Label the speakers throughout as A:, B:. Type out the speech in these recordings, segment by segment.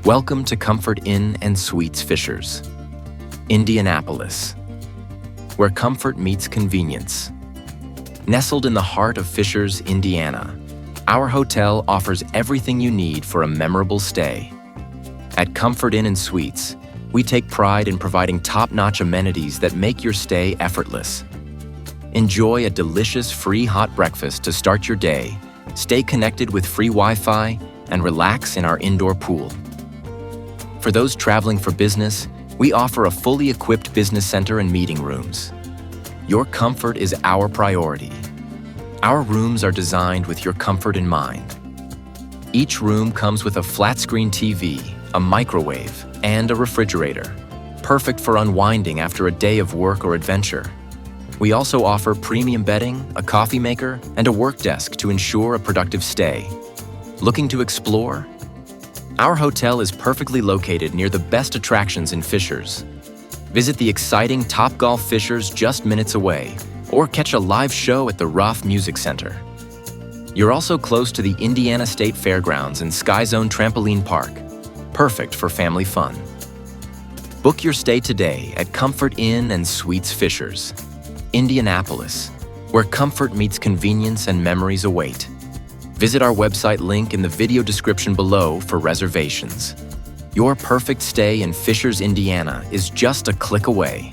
A: Welcome to Comfort Inn and Suites Fishers, Indianapolis, where comfort meets convenience. Nestled in the heart of Fishers, Indiana, our hotel offers everything you need for a memorable stay. At Comfort Inn and Suites, we take pride in providing top-notch amenities that make your stay effortless. Enjoy a delicious free hot breakfast to start your day, stay connected with free Wi-Fi, and relax in our indoor pool. For those traveling for business, we offer a fully equipped business center and meeting rooms. Your comfort is our priority. Our rooms are designed with your comfort in mind. Each room comes with a flat-screen TV, a microwave, and a refrigerator, perfect for unwinding after a day of work or adventure. We also offer premium bedding, a coffee maker, and a work desk to ensure a productive stay. Looking to explore? Our hotel is perfectly located near the best attractions in Fishers. Visit the exciting Topgolf Fishers just minutes away, or catch a live show at the Ruoff Music Center. You're also close to the Indiana State Fairgrounds and Sky Zone Trampoline Park, perfect for family fun. Book your stay today at Comfort Inn and Suites Fishers, Indianapolis, where comfort meets convenience and memories await. Visit our website link in the video description below for reservations. Your perfect stay in Fishers, Indiana is just a click away.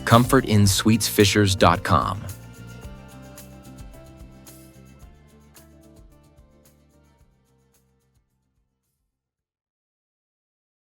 A: ComfortInSuitesFishers.com